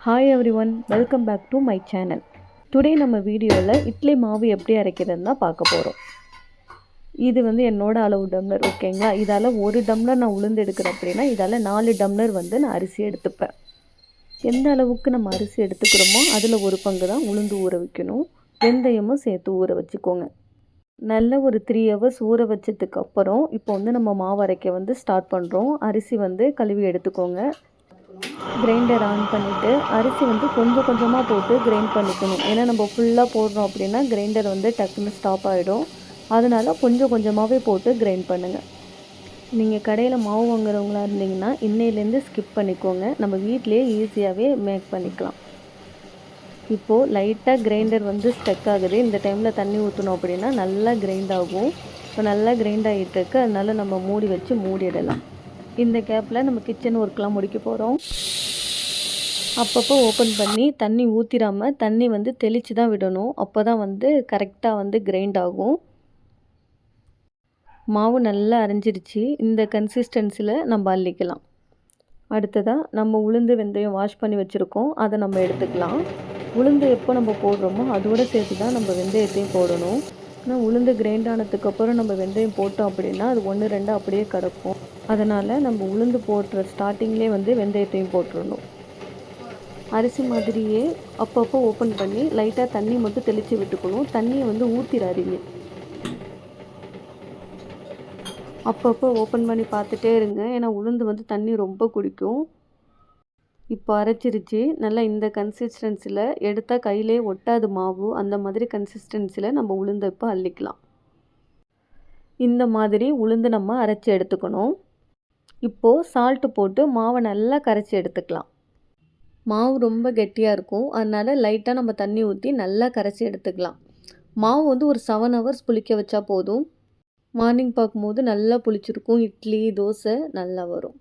Hi everyone, welcome back to my channel. Today நம்ம வீடியோவில் இட்லி மாவு எப்படி அரைக்கிறதுன்னு தான் பார்க்க போகிறோம். இது என்னோட அளவு டம்ளர், ஓகேங்களா? இதால் 1 டம்ளர் நான் உளுந்து எடுக்கிறேன் அப்படின்னா இதால் 4 டம்ளர் நான் அரிசி எடுத்துப்பேன். எந்த அளவுக்கு நம்ம அரிசி எடுத்துக்கிறோமோ அதில் ஒரு பங்கு தான் உளுந்து ஊற வைக்கணும். வெந்தயமும் சேர்த்து ஊற வச்சுக்கோங்க. நல்ல ஒரு 3 ஹவர்ஸ் ஊற வச்சதுக்கு அப்புறம் இப்போ நம்ம மாவு அரைக்க ஸ்டார்ட் பண்ணுறோம். அரிசி கழுவி எடுத்துக்கோங்க. கிரைண்டர் ஆன் பண்ணிவிட்டு அரிசி கொஞ்சம் கொஞ்சமாக போட்டு கிரைண்ட் பண்ணிக்கணும். ஏன்னா நம்ம ஃபுல்லாக போடுறோம் அப்படின்னா கிரைண்டர் டக்குன்னு ஸ்டாப் ஆகிடும். அதனால் கொஞ்சம் கொஞ்சமாகவே போட்டு கிரைண்ட் பண்ணுங்கள். நீங்கள் கடையில் மாவு வாங்குறவங்களா இருந்தீங்கன்னா இன்னையிலேருந்து ஸ்கிப் பண்ணிக்கோங்க. நம்ம வீட்டிலேயே ஈஸியாகவே மேக் பண்ணிக்கலாம். இப்போது லைட்டாக கிரைண்டர் ஸ்டக் ஆகுது. இந்த டைமில் தண்ணி ஊற்றணும் அப்படின்னா நல்லா கிரைண்ட் ஆகும். இப்போ நல்லா கிரைண்ட் ஆகிட்டு இருக்கு. அதனால் நம்ம மூடி வச்சு மூடிடலாம். இந்த கேப்பில் நம்ம கிச்சன் ஒர்க்லாம் முடிக்க போகிறோம். அப்பப்போ ஓப்பன் பண்ணி தண்ணி ஊற்றிடாமல் தண்ணி தெளித்து தான் விடணும். அப்போ தான் கரெக்டாக கிரைண்ட் ஆகும். மாவு நல்லா அரைஞ்சிருச்சு. இந்த கன்சிஸ்டன்சியில் நம்ம அள்ளிக்கலாம். அடுத்ததாக நம்ம உளுந்து வெந்தயம் வாஷ் பண்ணி வச்சுருக்கோம். அதை நம்ம எடுத்துக்கலாம். உளுந்து எப்போ நம்ம போடுறோமோ அதோடு சேர்த்து தான் நம்ம வெந்தயத்தையும் போடணும். ஆனால் உளுந்து கிரைண்ட் ஆனதுக்கப்புறம் நம்ம வெந்தயம் போட்டோம் அப்படின்னா அது 1 2 அப்படியே கிடக்கும். அதனால் நம்ம உளுந்து போடுற ஸ்டார்டிங்லேயே வெந்தயத்தையும் போட்டுடணும். அரிசி மாதிரியே அப்பப்போ ஓப்பன் பண்ணி லைட்டாக தண்ணி மட்டும் தெளித்து விட்டுக்கணும். தண்ணியை ஊற்றிடாதீங்க. அப்பப்போ ஓப்பன் பண்ணி பார்த்துட்டே இருங்க. ஏன்னா உளுந்து தண்ணி ரொம்ப குடிக்கும். இப்போ அரைச்சிருச்சு. நல்லா இந்த கன்சிஸ்டன்சியில் எடுத்தால் கையிலே ஒட்டாது மாவு. அந்த மாதிரி கன்சிஸ்டன்சியில் நம்ம உளுந்தை இப்போ அள்ளிக்கலாம். இந்த மாதிரி உளுந்து நம்ம அரைச்சி எடுத்துக்கணும். இப்போது சால்ட்டு போட்டு மாவை நல்லா கரைச்சி எடுத்துக்கலாம். மாவு ரொம்ப கெட்டியாக இருக்கும். அதனால் லைட்டாக நம்ம தண்ணி ஊற்றி நல்லா கரைச்சி எடுத்துக்கலாம். மாவு ஒரு 7 ஹவர்ஸ் புளிக்க வச்சா போதும். மார்னிங் பார்க்கும்போது நல்லா புளிச்சிருக்கும். இட்லி தோசை நல்லா வரும்.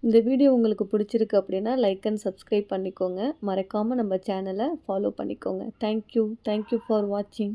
இந்த வீடியோ உங்களுக்கு பிடிச்சிருக்கு அப்படின்னா லைக் அண்ட் சப்ஸ்கிரைப் பண்ணிக்கோங்க. மறக்காமல் நம்ம சேனலை ஃபாலோ பண்ணிக்கோங்க. தேங்க்யூ ஃபார் வாட்சிங்.